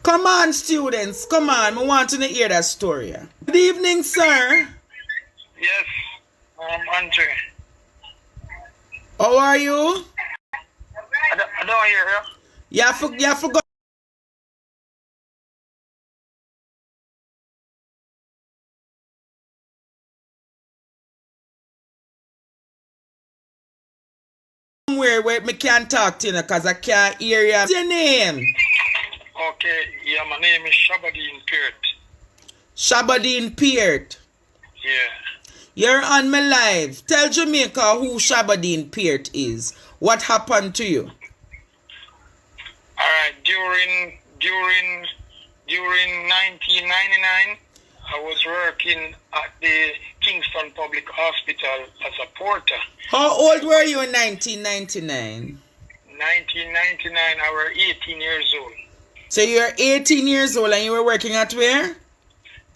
Come on, students. Come on. I want to hear that story. Good evening, sir. Yes, Andre. How are you? I don't hear you. You forgot somewhere where me can't talk to you because I can't hear you. What's your name? Okay, yeah, my name is Shabadin Peart. Shabadin Peart. Yeah. You're on my live. Tell Jamaica who Shabadin Peart is. What happened to you? Alright, during 1999, I was working at the Kingston Public Hospital as a porter. How old were you in 1999? 1999, I was 18 years old. So you're 18 years old and you were working at where?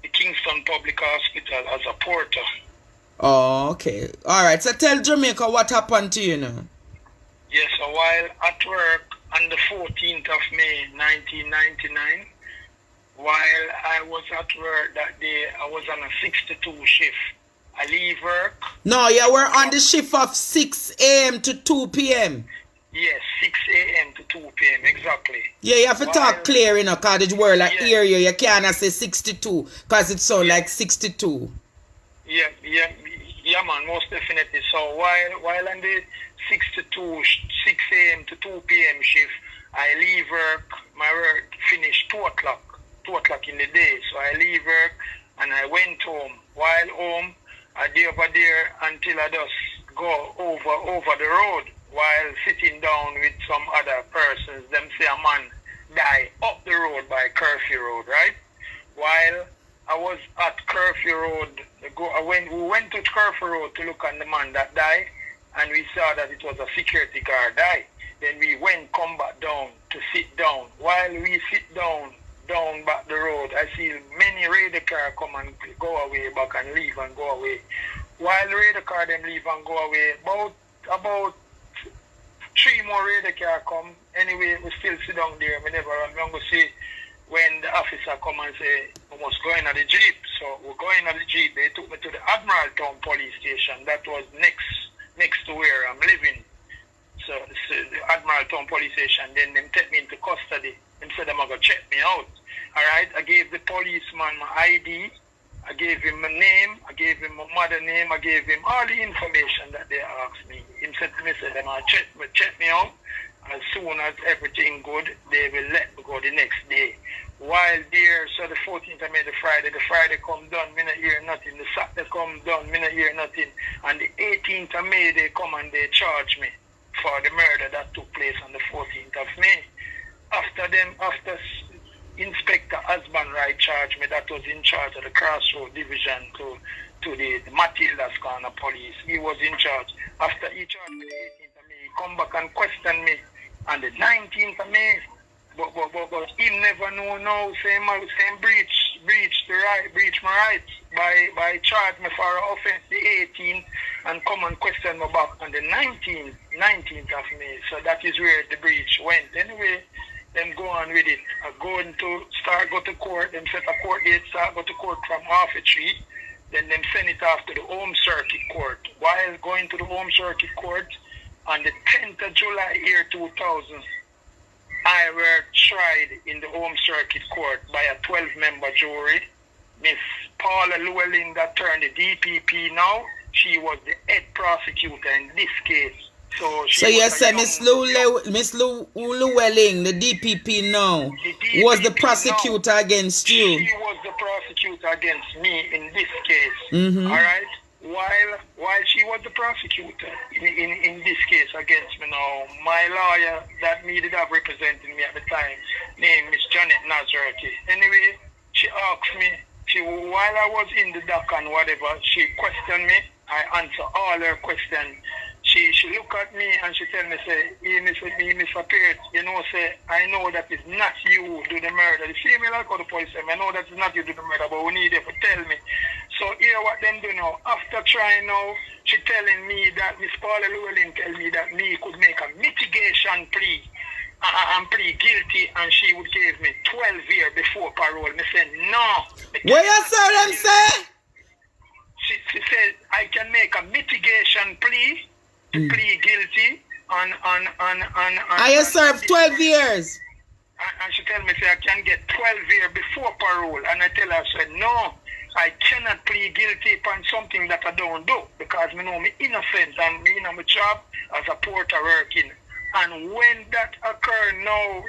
The Kingston Public Hospital as a porter. Oh, okay. Alright, so tell Jamaica what happened to you now. Yes, so while at work on the 14th of May 1999, while I was at work that day, I was on a 6-to-2 shift. I leave work. No, you were on the shift of 6 a.m. to 2 p.m. Yes, 6 a.m. to 2 p.m. exactly. Yeah, you have to talk clear in a cottage world. I hear you. You can't say 62 because it sounds like 62. Yeah, man, most definitely. So while on the 6 a.m. to 2 p.m. shift, I leave work. My work finished 2 o'clock in the day. So I leave work and I went home. While home, I did over there until I just go over the road. While sitting down with some other persons, them say a man die up the road by Curfew Road, right? While I was at Curfew Road, we went to Curfew Road to look at the man that died, and we saw that it was a security guard died. Then we come back down to sit down. While we sit down back the road, I see many radar car come and go away back and leave and go away. While radar car them leave and go away, about 3 more radar car come. Anyway, we still sit down there. I'm going to see when the officer come and say, we must go in at the Jeep. So we're going at the Jeep. They took me to the Admiral Town Police Station. That was next to where I'm living. So the Admiral Town Police Station. Then they take me into custody. They said they're going to check me out. All right. I gave the policeman my ID. I gave him my name. I gave him my mother name. I gave him all the information that they asked me. He said to me, they're going to check me out. As soon as everything good, they will let me go the next day. While there, so the 14th of May, the Friday come done, me not hear nothing. The Saturday come done, me not hear nothing. And the 18th of May, they come and they charge me for the murder that took place on the 14th of May. After Inspector Asban Wright charged me, that was in charge of the Crossroad Division to the Matilda's Corner Police. He was in charge. After he charged me the 18th of May, he come back and question me on the 19th of May. But he never know now, same breach my rights by charge me for offense the 18th and come and question me back on the 19th of May. So that is where the breach went. Anyway, them go on with it. I go to court, them set a court date, go to court from half a tree, then them send it off to the Home Circuit Court. While going to the Home Circuit Court, on the 10th of July year 2000, I were tried in the Home Circuit Court by a 12-member jury. Miss Paula Llewellyn, that turned the DPP now, she was the head prosecutor in this case. So you said Miss Llewellyn, the DPP now, was the prosecutor against you? She was the prosecutor against me in this case. Mm-hmm. All right? While she was the prosecutor in this case against me now, my lawyer that me did have representing me at the time, named Miss Janet Nazareth. Anyway, she asked me, while I was in the dock and whatever, she questioned me. I answer all her questions. She look at me and she tell me, say, Mr. Peart, you know, say, I know that it's not you who do the murder. The female like how the police say, I know that it's not you who do the murder, but we need you to tell me. So here what them do now, after trying now, she telling me that Miss Paula Llewellyn tell me that me could make a mitigation plea I'm plead guilty, and she would give me 12 years before parole. Me said, no. What you say them say? She said, I can make a mitigation plea to plead guilty on I you serve 12 years. And she tell me, say, I can get 12 years before parole. And I tell her, I said, no, I cannot plead guilty upon something that I don't do, because me know me innocent and me in my job as a porter working. And when that occurred, no,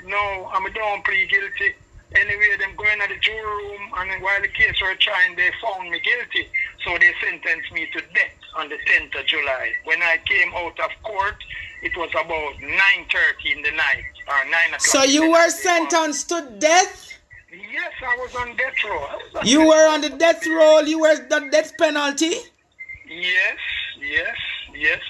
I don't plead guilty. Anyway, them going to the jury room, and while the case were trying, they found me guilty. So they sentenced me to death on the 10th of July. When I came out of court, it was about 9:30 in the night, or 9 o'clock. So you were sentenced to death? Yes, I was on death row. You were on the death row, you were the death penalty? Yes,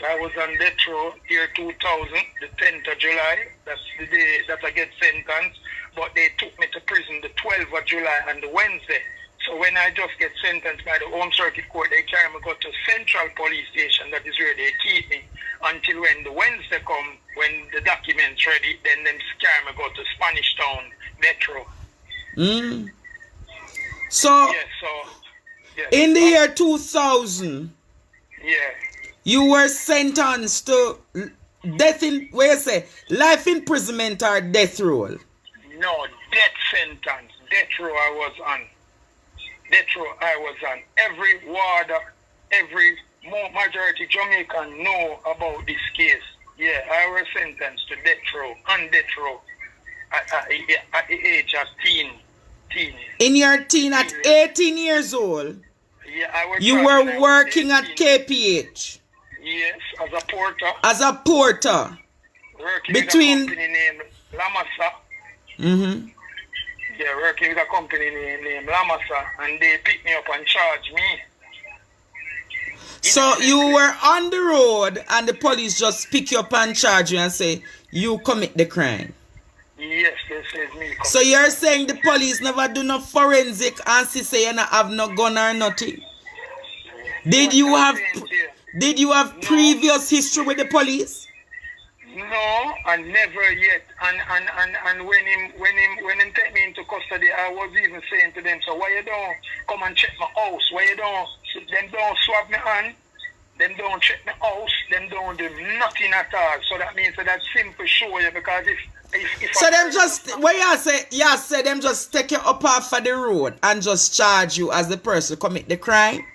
I was on death row year 2000, the 10th of July. That's the day that I get sentenced. But they took me to prison the 12th of July and the Wednesday. So when I just get sentenced by the Home Circuit Court, they carry me go to Central Police Station. That is where they keep me until when the Wednesday come, when the documents ready, then them carry me go to Spanish Town, death row. So, Yes. in the year 2000, Yeah. you were sentenced to death in, where you say, life imprisonment or death row? No, death sentence. Death row I was on. Death row I was on. Every warder, every majority Jamaican know about this case. Yeah, I was sentenced to death row, on death row, at the age of teen. In your teen, at 18 years old, Yeah, I was. you were working at KPH? Yes, as a porter. As a porter? Working Between... with a company named Lamasa. Yeah, working with a company named Lamasa, and they picked me up and charged me. So you were on the road and the police just pick you up and charge you and say, you commit the crime? Yes, they says me. So you're saying the police never do no forensic and say you not have no gun or nothing? Did you have previous history with the police? No, and never yet. And when him take me into custody, I was even saying to them, so why you don't come and check my house? Why you don't? Them don't swab me hand. Them don't check my house. Them don't do nothing at all. So that means that simple show you, because if so them just, what you say them just take you up off of the road and just charge you as the person who commit the crime?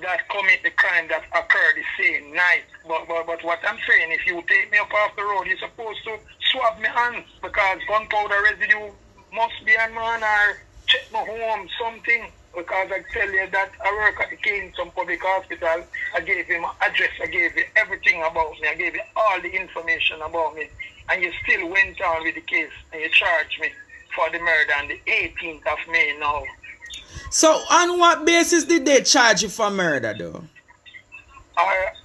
That commit the crime that occurred the same night. But what I'm saying, if you take me up off the road, you're supposed to swab my hands, because gunpowder residue must be on my hand, or check my home, something. Because I tell you that I work at the Kingston Public Hospital. I gave you my address, I gave you everything about me, I gave you all the information about me, and you still went on with the case and you charged me for the murder on the 18th of May now. So on what basis did they charge you for murder though? Alright.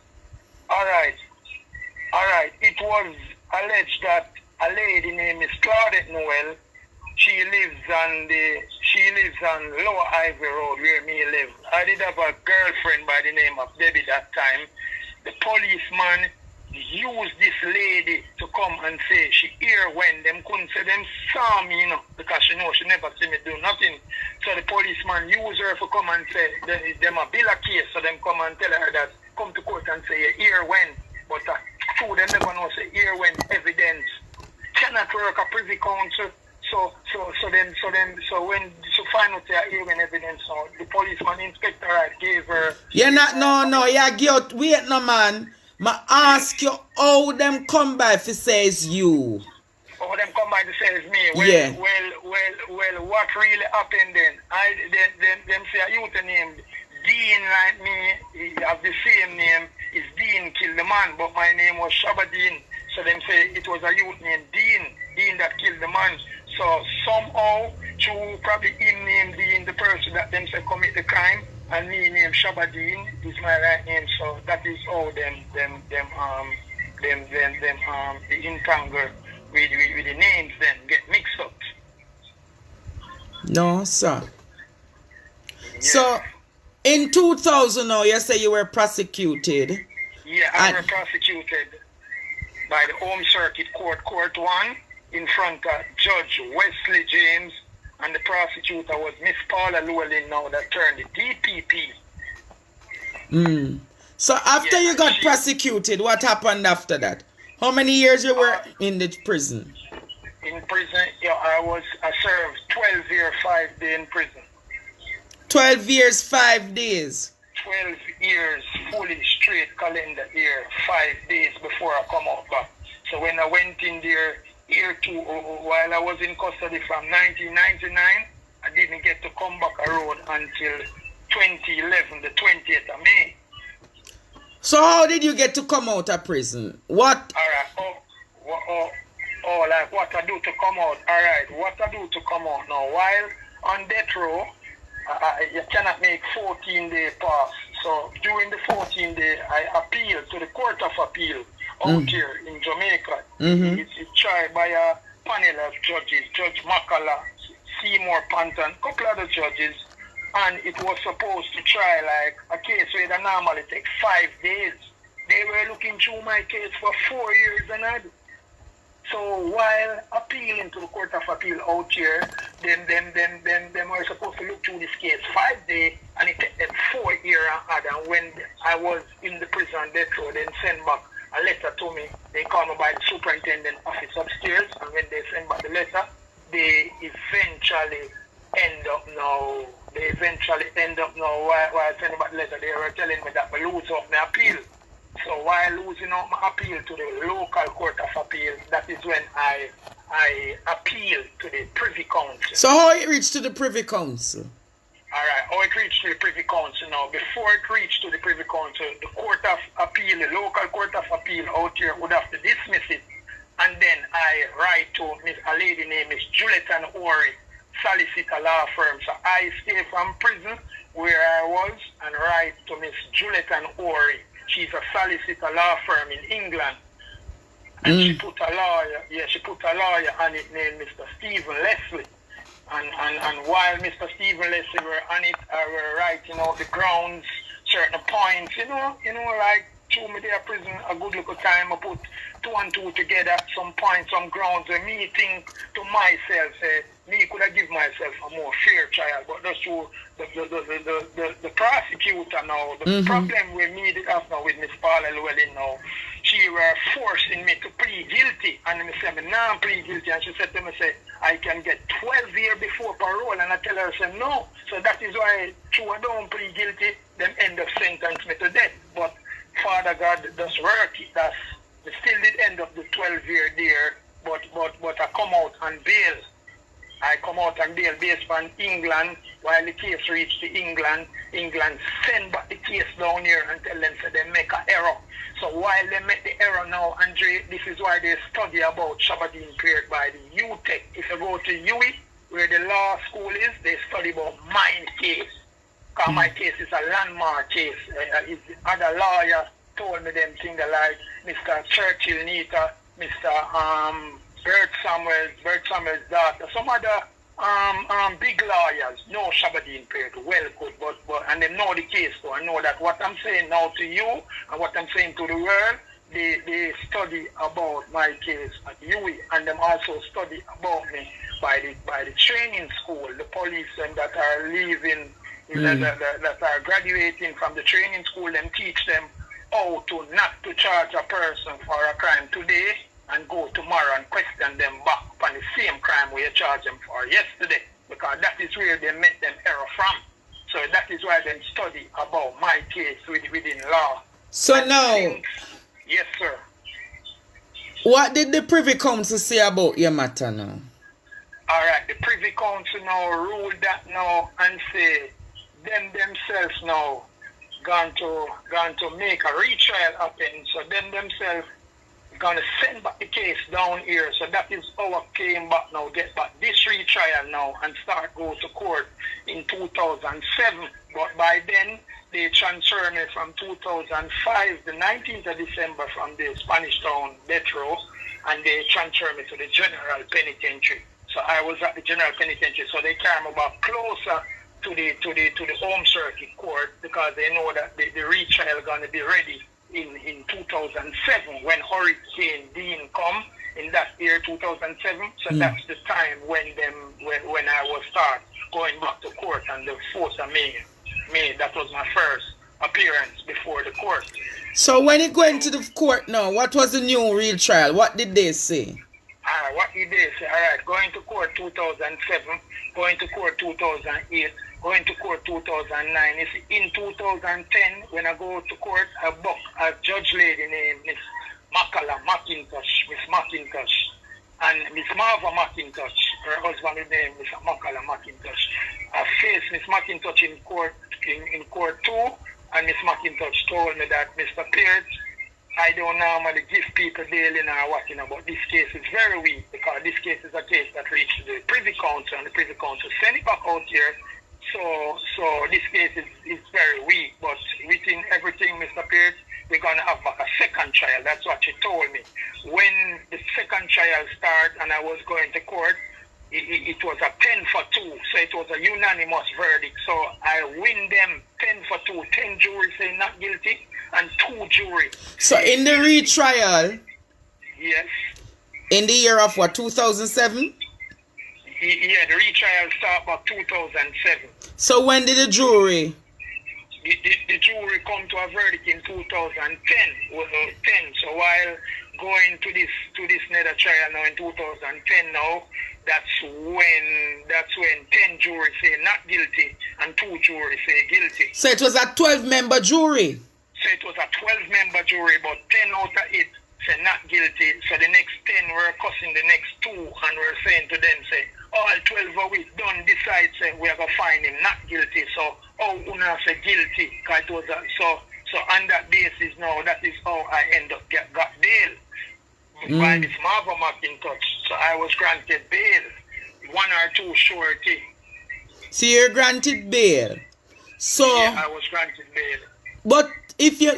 It was alleged that a lady named Miss Claudette Noel, she lives on Lower Ivy Road where me live. I did have a girlfriend by the name of Debbie that time. The policeman used this lady to come and say she hear when them couldn't say them saw me, because she know she never see me do nothing. So the policeman used her to come and say them a bill a case, so them come and tell her that come to court and say you hear when. But true, them never know say hear when evidence cannot work a privy council. So when find out they hear when evidence, so the policeman inspector gave her. You're not wait no man. Ma ask you how them come by if it says you. How them come by to say it's me? Well, yeah. Well, what really happened then? Them say a youth named Dean like me, he have the same name, is Dean killed the man, but my name was Shabadin. So them say it was a youth named Dean that killed the man. So somehow, through probably him named Dean, the person that them say commit the crime, and me named Shabadin is my right name. So that is how them the entangle with the names then get mixed up. No, sir. Yeah. So in 2000 now, you say you were prosecuted. Yeah, I was prosecuted by the Home Circuit Court, Court 1. in front of Judge Wesley James, and the prosecutor was Miss Paula Llewellyn now that turned the DPP. So after you got prosecuted, what happened after that? How many years you were in the prison? In prison, I served 12 years, 5 days in prison. 12 years, 5 days. 12 years, fully straight calendar year, 5 days before I come out back. So when I went in there, year 2, while I was in custody from 1999, I didn't get to come back around until 2011, the 20th of May. So how did you get to come out of prison? What? All right. Like what I do to come out. All right. What I do to come out now. While on death row, you cannot make 14-day pass. So during the 14 day, I appeal to the Court of Appeal out here in Jamaica. It's tried by a panel of judges, Judge Makala, Seymour Panton, a couple other judges, and it was supposed to try like a case where it normally takes 5 days. They were looking through my case for 4 years and I do. So while appealing to the Court of Appeal out here, them were supposed to look through this case 5 days, and it took them 4 years and when I was in the prison death row, then send back a letter to me. They called me by the superintendent office upstairs, and when they send back the letter, they eventually end up now while sending back the letter, they were telling me that I lose out my appeal. So while losing out my appeal to the local Court of Appeal, that is when I appealed to the Privy Council. So how it reached to the Privy Council? Alright, how it reached to the Privy Council now. Before it reached to the Privy Council, the Court of Appeal, the local Court of Appeal out here would have to dismiss it. And then I write to a lady named Miss Juliet and Ori, solicitor law firm. So I stay from prison where I was and write to Miss Juliet and Ori. She's a solicitor law firm in England. And she put a lawyer on it named Mr. Stephen Leslie. And while Mr. Stephen Leslie were on it, I were writing out the grounds, certain points, like through me there prison a good little time. I put 2 and 2 together, some points, some grounds, and me think to myself, me could have give myself a more fair trial, but that's true. The prosecutor now, the problem with me did have now with Miss Paula Llewellyn now, she were forcing me to plead guilty, and I said, "No, I'm plead guilty," and she said to me, "I can get 12 years before parole," and I tell her, I said, "No." So that is why, true, I don't plead guilty, them end up sentence me to death. But Father God does work. We still did end up the 12-year there, but I come out on bail. I come out on bail based on England. While the case reached to England send back the case down here and tell them so they make an error. So while they make the error now, Andre, this is why they study about Shabadin period by the UTEC. If you go to UWI, where the law school is, they study about mine case. Because my case is a landmark case. Other lawyer told me them things like Mr. Churchill Nita, Mr. Bert Samuel's daughter, some other big lawyers know Shabadin period well good, but and they know the case, so I know that what I'm saying now to you and what I'm saying to the world, they study about my case at UWI, and them also study about me by the training school, the police that are leaving, that are graduating from the training school, them teach them how to not to charge a person for a crime today and go tomorrow and question them back on the same crime we charged them for yesterday, because that is where they make them error from. So that is why they study about my case within law. So and now, yes, sir. What did the Privy Council say about your matter now? All right, the Privy Council now ruled that now and say them themselves now going to make a retrial happen. So them themselves going to send back the case down here. So that is our came back now, get back this retrial now and start go to court in 2007. But by then, they transferred me from 2005, the 19th of December, from the Spanish Town death row, and they transferred me to the General Penitentiary. So I was at the General Penitentiary, so they carried me back closer to the Home Circuit Court, because they know that the retrial going to be ready in 2007 when Hurricane Dean come. in that year 2007. So that's the time when I was start going back to court on the 4th of May. That was my first appearance before the court. So when you went to the court now, what was the new real trial? What did they say? What did they say? All right, going to court 2007, going to court 2008, going to court 2009. You see, in 2010, when I go to court, I book a judge lady named Miss McIntosh, and Miss Marva McIntosh, her husband is named Mr. Makala McIntosh. I faced Miss McIntosh in court too, and Miss McIntosh told me that, Mr. Pierce, I don't normally give people bail in or what, but this case is very weak because this case is a case that reached the Privy Council, and the Privy Council sent it back out here. So this case is very weak, but within everything, Mr. Pierce, we're going to have back a second trial. That's what she told me. When the second trial started and I was going to court, it was a 10-2, so it was a unanimous verdict. So I win them 10-2, 10 juries say not guilty, and 2 jury. So in the retrial, yes, in the year of what, 2007? Yeah, the retrial started about 2007. So when did the jury? The jury come to a verdict in 2010. So while going to this another trial now in 2010 now, that's when 10 juries say not guilty and 2 juries say guilty. So it was a 12-member jury. So it was a 12-member jury, but 10 out of it say not guilty. So the next 10 were cussing the next 2 and we're saying to them, say, all 12 of it done decide, say, we're going to find him not guilty. So, una say guilty. Cause it was so on that basis now, that is how I end up got bail by Miss Marva McIntosh. So I was granted bail, 1 or 2 surety. So you're granted bail. So yeah, I was granted bail. But if you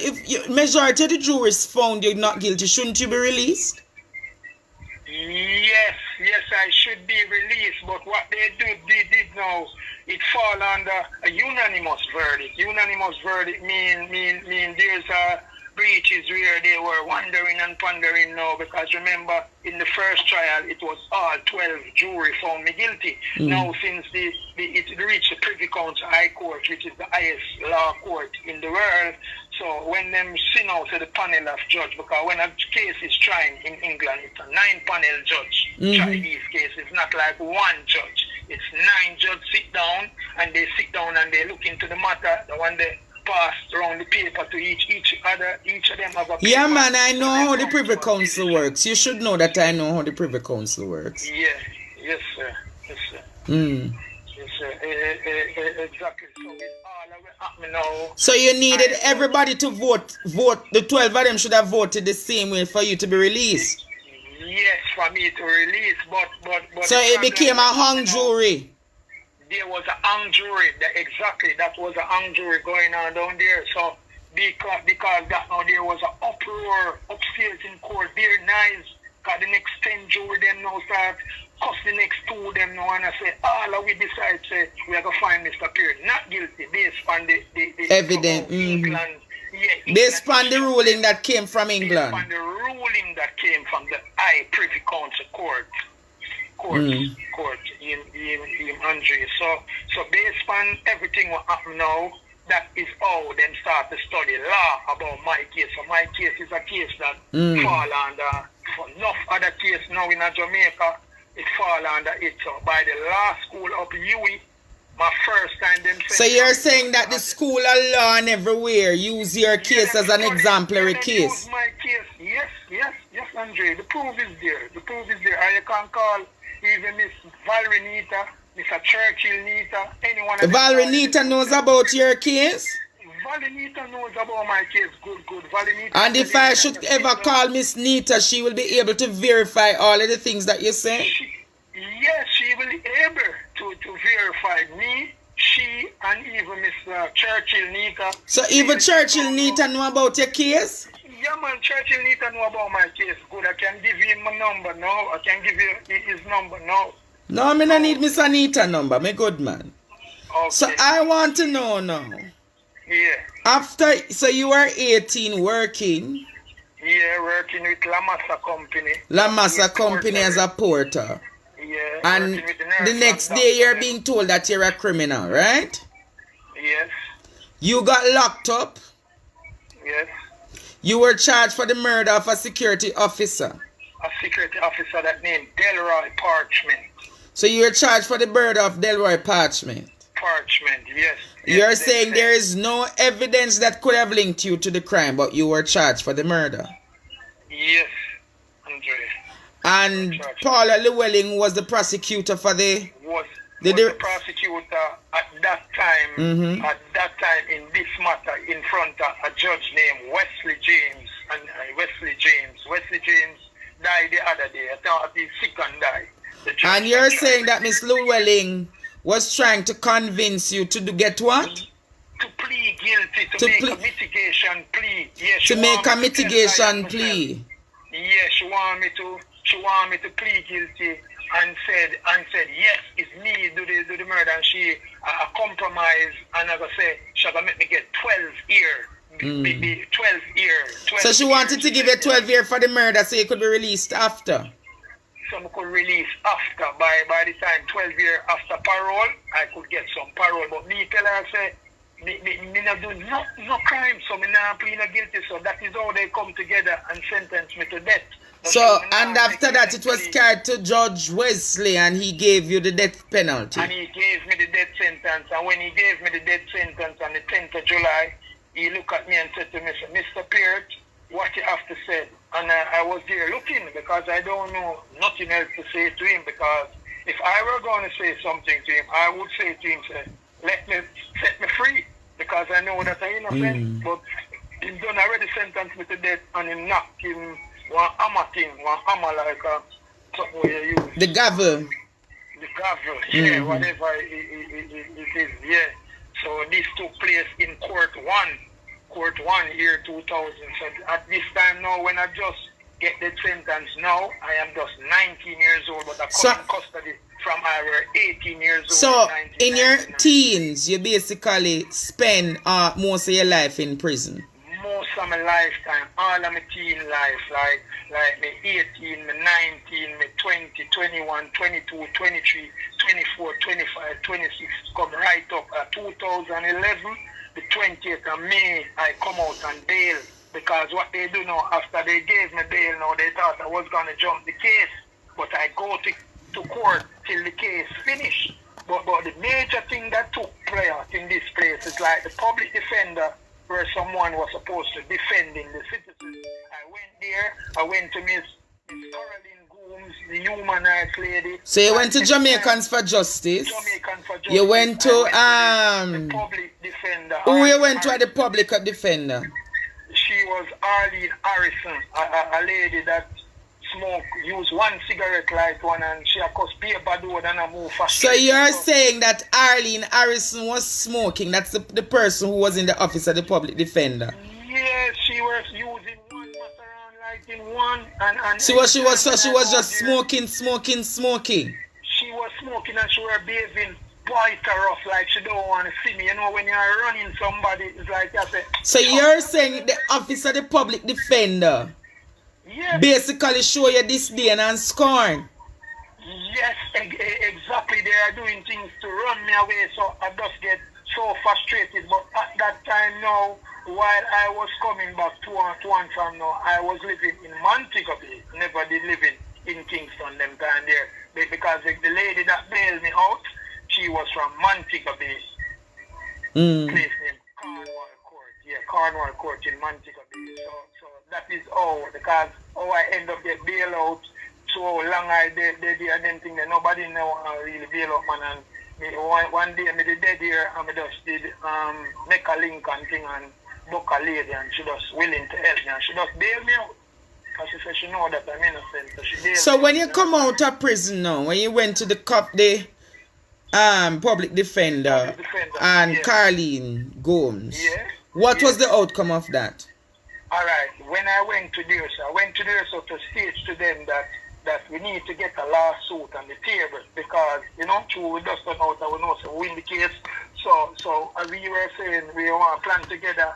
majority of the jurors found you not guilty, shouldn't you be released? Yes, I should be released, but what they did now, it fall under a unanimous verdict. Unanimous verdict mean there's a breaches where they were wondering and pondering now, because remember, in the first trial, it was all 12 jury found me guilty. Now, since it reached the Privy Council High Court, which is the highest law court in the world, so when them send out to the panel of judge, because when a case is tried in England, it's a 9-panel judge try these cases, not like 1 judge. It's 9 judges sit down, and they sit down and they look into the matter, the one they pass around the paper to each of them have a paper. Yeah, man, I know how the Privy Council works. You should know that I know how the Privy Council works. Yeah, yes, sir. Yes, sir. Yes, sir. Exactly. So it's all happening now. So you needed everybody to vote. The 12 of them should have voted the same way for you to be released. Yes, for me to release, but so it became a hung jury. There was a hung jury. That was a hung jury going on down there. So because that now there was an uproar upstairs in court. They're nice. Because the next 10 jury them now start cuss the next 2 them now and I say, all we decide say we are gonna find Mr. Pierce not guilty based on the evidence. England. Yeah, based on the ruling that came from England. Based on the ruling that came from the High Privy Council Court in Andre. So based on everything what happened now, that is how them start to study law about my case. So my case is a case that fall under enough other case now in Jamaica, it fall under it. So by the law school up UWI, my first time them. So you're saying that the school of law and everywhere use your case as an exemplary case? Use my case, yes, Andre. The proof is there. And you can call even Miss Valerie Nita, Mr. Churchill Nita, anyone. Valerie Nita knows about your case? Valerie Nita knows about my case. Good. Valerie Nita. And if I should ever call Miss Nita, she will be able to verify all of the things that you say? Yes, she will be able to verify me, she, and even Mr. Churchill Nita. So even Churchill Nita know about your case? Yeah, man, Churchill Nita know about my case. Good, I can give you my number now. I can give you his number now. No, I don't need Miss Anita number, my good man. Okay. So I want to know now. Yeah. So you were 18 working. Yeah, working with La Massa Company. La Massa Company as a porter. Yeah, And working with the nurse next and day you're doctor. being told that you're a criminal, right? Yes, You got locked up. yes. You were charged for the murder of a security officer. A security officer that named Delroy Parchment. So you were charged for the murder of Delroy Parchment. Parchment, yes. You're saying there is no evidence that could have linked you to the crime, but you were charged for the murder. Yes, Andre. And Paula Llewellyn was the prosecutor for the... Was the prosecutor at that time, Mm-hmm. at that time in this matter in front of a judge named Wesley James. And Wesley James died the other day. I thought he's sick and died. And you're saying that Miss Llewellyn was trying to convince you to get what? To plead guilty, to make a mitigation plea. Yes, to make a mitigation plea. Yes, she want me to plead guilty and said yes, it's me do the murder, and she compromised, and as I say, she gonna make me get 12 years. 12 years. So she wanted to give you 12 years for the murder so you could be released after. So I could release after, by the time 12 years after parole, I could get some parole. But me tell her, say, me not do no crime, so me not plead guilty. So that is how they come together and sentence me to death. So, and after that, it was carried to Judge Wesley, and he gave you the death penalty. And he gave me the death sentence. And when he gave me the death sentence on the 10th of July, he looked at me and said to me, Mr. Peart, what you have to say? And I was there looking because I don't know nothing else to say to him, because if I were going to say something to him, I would say to him, say, set me free, because I know that I'm innocent. But he done already sentenced me to death, and he knocked him one hammer like something where you use. The gavel. The gavel, yeah, whatever it is, yeah. So this took place in Court 1, year 2000. So at this time now, when I just get the sentence now, I am just 19 years old, but I come in custody from I were 18 years old. So in your teens, you basically spend most of your life in prison. Most of my lifetime, all of my teen life, like me 18, me 19, me 20, 21, 22, 23, 24, 25, 26, come right up at 2011, the 20th of May, I come out on bail, because what they do now, after they gave me bail now, they thought I was going to jump the case, but I go to court till the case finished. But the major thing that took place in this place is like the public defender, where someone was supposed to defending the citizens. I went there, I went to Miss Caroline Gooms, the human rights lady. So you went to Jamaicans for Justice? Jamaicans for Justice. You went to the public defender. Who you went to at the public defender? She was Arlene Harrison, a lady that use one cigarette light one, and she of course pay bad road and I move fast. So you're saying that Arlene Harrison was smoking? That's the person who was in the office of the public defender? Yes, she was using one Masaran light in one, and she was just smoking. She was smoking and she was behaving quite rough, like she don't want to see me. You know, when you're running somebody, it's like I say. So you're saying the office of the public defender? Yes. Basically show you disdain and scorn. Yes, exactly. They are doing things to run me away, so I just get so frustrated. But at that time now, while I was coming back to one from now, I was living in Montego Bay. Never did live in Kingston them time there. Because the lady that bailed me out, she was from Montego Bay. Place named Cornwall Court. Yeah, Cornwall Court in Montego Bay. So that is all, because I end up get bail out so long I did and then thing that nobody know really bail out, man. And me, one day I did dead here and I just did make a link and thing and book a lady, and she was willing to help me, and she just bail me out. Because she said she know that I'm innocent, so she bailed me. So when you come out of prison now, when you went to the cop, the public defender and Caroline Gomes, what was the outcome of that? Alright, when I went to there, so to state to them that we need to get a lawsuit on the table, because, you know, we just don't know that we know, so we win the case. So we were saying we want to plan together,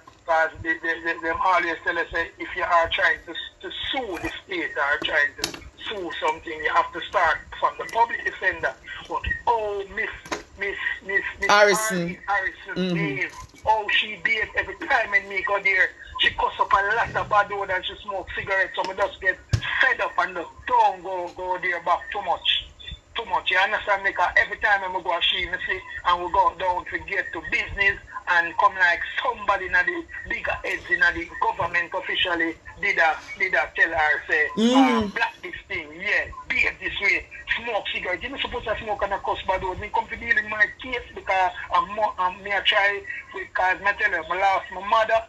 because them always tell us that if you are trying to sue the state or trying to sue something, you have to start from the public defender. But Miss Harrison. Harrison behave. Oh, she behave every time when me go there. She cuss up a lot of bad word and she smoke cigarettes, so I just get fed up and just don't go there back too much. Too much, you understand? Because every time I go she me see and we go down to get to business and come like somebody in the bigger heads in the government officially did a tell her say black this thing, yeah, behave this way, smoke cigarette. You're not supposed to smoke and a cuss bad word. Me come to deal in my case because I'm me I try because I tell you I lost my mother,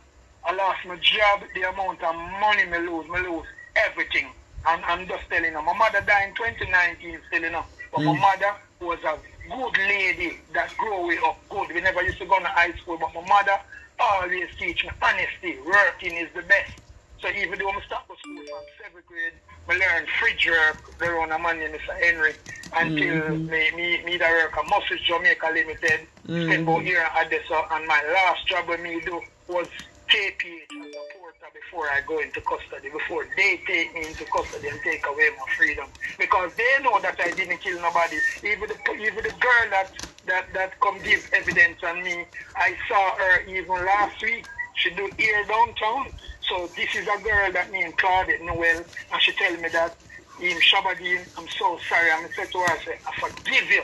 I lost my job, the amount of money me lose everything. I'm just telling you, my mother died in 2019, still, you know. But my mother was a good lady that grew me up good. We never used to go to high school, but my mother always teach me honesty. Working is the best. So even though I stopped at school from 7th grade, I learned fridge work around a man named Mr. Henry until me that work at Muscles Jamaica Limited. Spent about a year at Odessa, and my last job with me do was KPH as a porter before I go into custody, before they take me into custody and take away my freedom. Because they know that I didn't kill nobody. Even the girl that come give evidence on me, I saw her even last week. She do here downtown. So this is a girl that named Claudette Noel, and she tell me that Shabadin, I'm so sorry. I'm said to her, I say, I forgive you.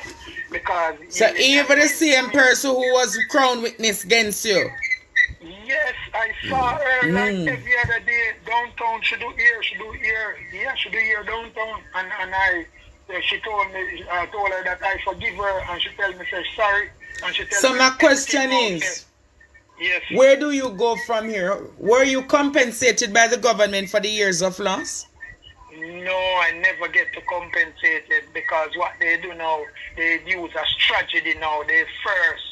Because so even the same person who was crown witness against you. Yes, I saw her like every other day downtown. She do here. Yeah, she do here downtown. And she told me, I told her that I forgive her, and she tell me, say sorry. And she tell so me, my question is, yes, where do you go from here? Were you compensated by the government for the years of loss? No, I never get to compensate it because what they do now, they use as tragedy now. They first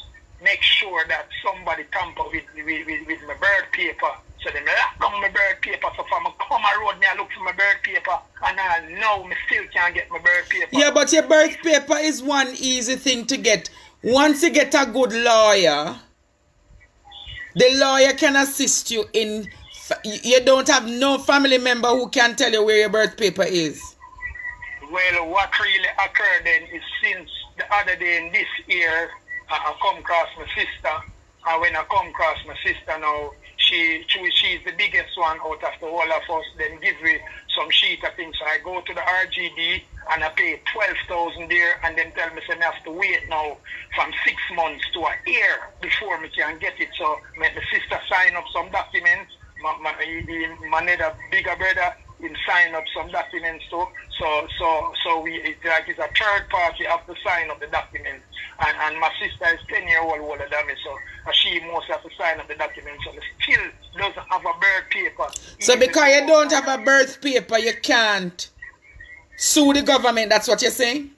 make sure that somebody tamper with my birth paper. So they lock down my birth paper. So if I come a road, I look for my birth paper, and I know I still can't get my birth paper. Yeah, but your birth paper is one easy thing to get. Once you get a good lawyer, the lawyer can assist you in. You don't have no family member who can tell you where your birth paper is. Well, what really occurred then is since the other day in this year, I come across my sister, and when I come across my sister now, she's the biggest one out of the whole of us. Then give me some sheet of things. So I go to the RGD and I pay 12,000 there, and then tell me I have to wait now from 6 months to a year before me can get it. So my sister sign up some documents. My other bigger brother in sign up some documents too. So it's like it's a third party have to sign up the documents. And my sister is 10-year-old older than me, so she must have to sign up the documents. So still doesn't have a birth paper. So because you don't have a birth paper, you can't sue the government. That's what you're saying?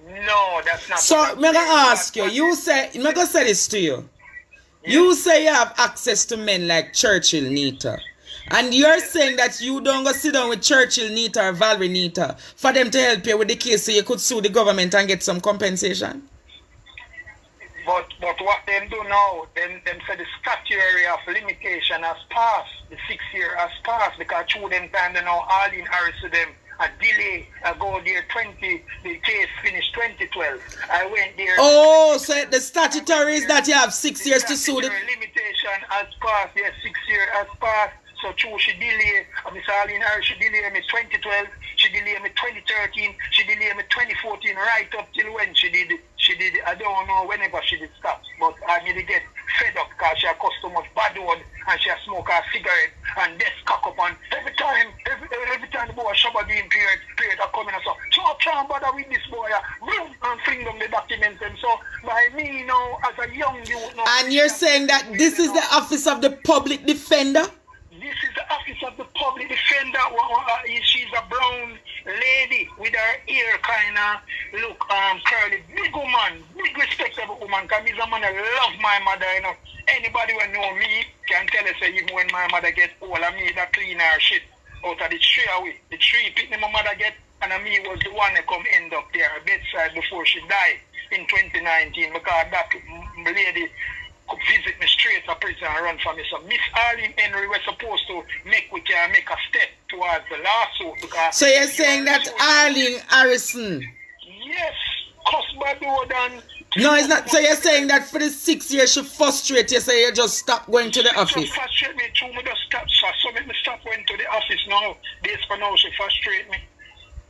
No, that's not. So I'm gonna ask you. I'm gonna say this to you. Yes. You say you have access to men like Churchill Nita. And you're saying that you don't go sit down with Churchill Nita or Valerie Nita for them to help you with the case so you could sue the government and get some compensation? But what them do now, them say the statutory of limitation has passed. The 6 year has passed because through them time they now all in Harris to them. A delay, I go there the case finished 2012. I went there. Oh, so the statutory is that you have 6 years to sue the limitation has passed, yes, 6 years has passed. So true, she delayed, Miss Arlene Harris, she delayed me 2012, she delayed me 2013, she delayed me 2014, right up till when she did, I don't know whenever she did stop, but I need to get fed up because she has cost so much bad word and she has smoked a cigarette and this cock up and every time the boy Shabadin period are coming and so I can't bother with this boy and fling them the documents and so by me you know as a young youth. And you're saying that this is the office of the public defender? This is the office of the public defender. She's a brown lady with her hair kind of look curly. Big woman, big respectable woman. Because he's a man that love my mother, you know. Anybody who know me can tell us that even when my mother get old, I me that clean her shit out of the tree away. The tree picking my mother get, and me was the one that come end up there, her bedside before she died in 2019. Because that lady could visit me straight to prison and run for me. So Miss Arlene Henry was supposed to make a step towards the lawsuit because. So you're saying that Arlene Harrison? Yes, Cosbadod. No, it's not. So you're saying that for the 6 years she frustrated you, so you just stop going to the office? She frustrate me too. Me just stop. So make me stop going to the office now. Based for now, she frustrate me.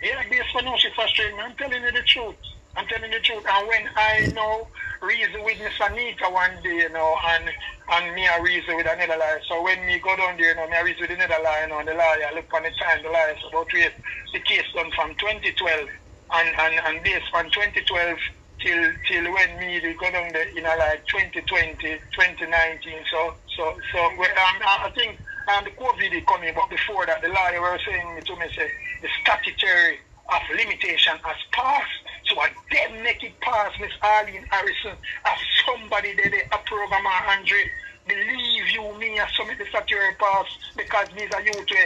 Yeah, based for now, she frustrate me. I'm telling you the truth. I'm telling you the truth. And when I now reason with Miss Anita one day, and me I reason with another lawyer. So when me go down there, me I reason with another lawyer, and the lawyer look on the time, the lawyer is about to get the case done from 2012, and based on 2012 till when me they go down there, 2020, 2019. So I think the COVID is coming, but before that, the lawyer was saying to me, say the statutory of limitation has passed. So I then make it pass, Miss Arlene Harrison, as somebody that they approve my 100. Believe you me, I submit the statutory pass because these are you to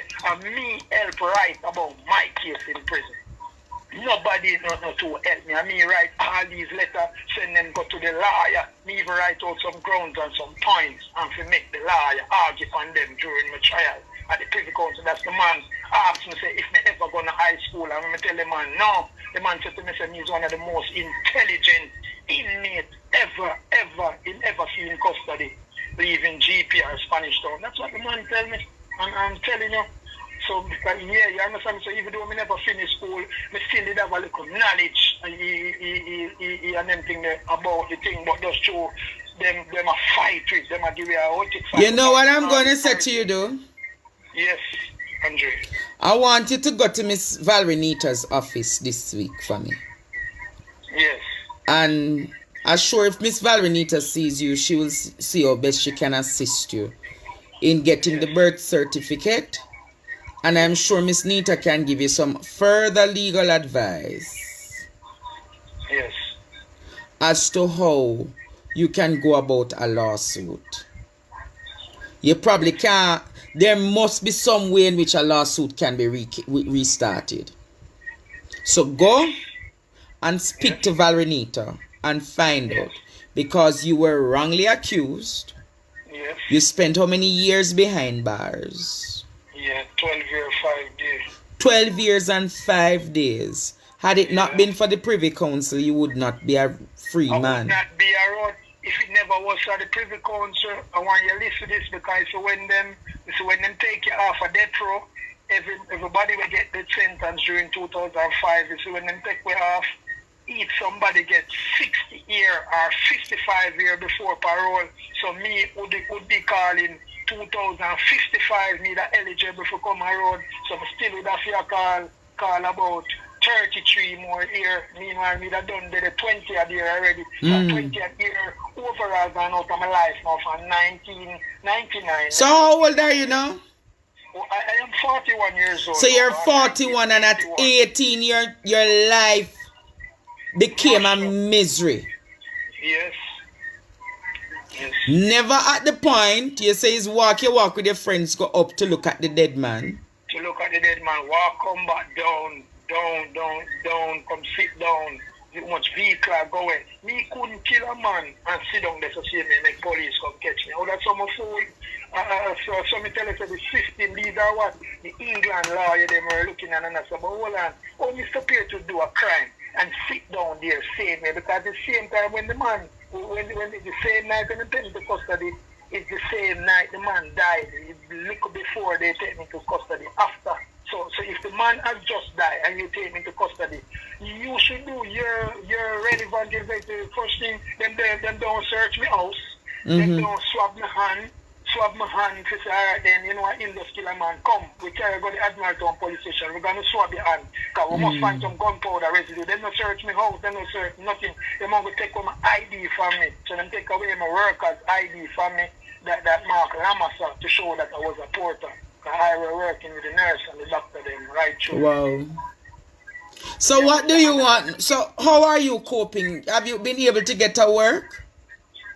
me help write about my case in prison. Nobody is not to help me. I mean, write all these letters, send them go to the lawyer. Me even write out some grounds and some points and to make the lawyer argue on them during my trial at the Privy Council. That's the man asked me, say, if me ever go to high school, and I tell the man, no. The man said to me, say, he's one of the most intelligent inmate ever seen in custody, leaving GP or Spanish Town. That's what the man tell me. And I'm telling you. So, yeah, you understand? So, even though I never finished school, I still did have a little knowledge and them thing about the thing, but just show them a fight with them, a give you a whole fight. You know what I'm going to say to you, though? Yes, Andre. I want you to go to Miss Valerie Nita's office this week for me. Yes. And I'm sure if Miss Valerie Nita sees you, she will see how best she can assist you in getting the birth certificate. And I'm sure Miss Nita can give you some further legal advice. Yes. As to how you can go about a lawsuit. You probably can't. There must be some way in which a lawsuit can be restarted. So go and speak to Valerie Nita and find out. Because you were wrongly accused. Yes. You spent how many years behind bars? Yeah, 12 years, 5 days. 12 years and 5 days. Had it not been for the Privy Council, you would not be a free man. I would not be around if it never was for the Privy Council. I want you to listen to this because when them take you off of death row, everybody will get the sentence during 2005. You see, when them take you off, each somebody gets 60 years or 55 years before parole. So me would be calling 2055 me that eligible for come around. So I still would have to call about 33 more years. Meanwhile, me that done the 20th year already. So 20th year overall gone out of my life now from 1999. So how old are you now? I am 41 years old. So you're 41 and at 18 your life became a misery. Yes. Yes. Never at the point you say you walk with your friends, go up to look at the dead man. To look at the dead man, walk, come back down, come sit down. Too much vehicle going. Me couldn't kill a man and sit down there to see me make police come catch me. Oh, that's some fool. So me tell you the system, these are what the England lawyer they were looking at and I said, but hold on, oh, Mr. Pierre to do a crime and sit down there save me because at the same time when the man when the same night when they take me to custody, it's the same night the man died. It's little before they take me to custody. After. So if the man has just died and you take me to custody, you should do your relevant investigation. First thing, them don't search me house. Them don't swab my hand. If you say, alright then, you know what, in the kill a man, come. We carry go to the Admiralton police station. We're going to swab your hand. Because we must find some gunpowder residue. They don't search me house. They don't search nothing. They want to take away my ID from me. So they take away my worker's ID from me. That Mark Lamasa to show that I was a porter. Because I was working with the nurse and the doctor then right through. Wow. So what do you want? So how are you coping? Have you been able to get to work?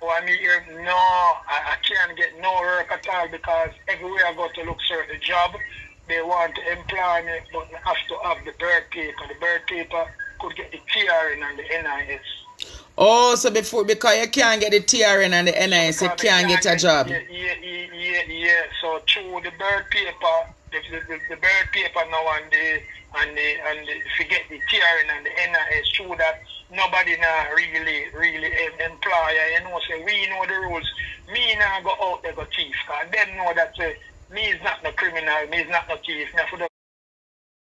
Oh, I mean, no, I can't get no work at all because everywhere I go to look for a job, they want to employ me, but I have to have the birth paper. The birth paper could get the TRN and the NIS. Oh, so because you can't get the TRN and the NIS, you can't get a job. Yeah. So through the birth paper, the birth paper now and if you get the TRN and the NIS, through that nobody now really employer, you know, say we know the rules. Me now go out there go thief, cause them know that me is not no criminal, me is not no thief. Me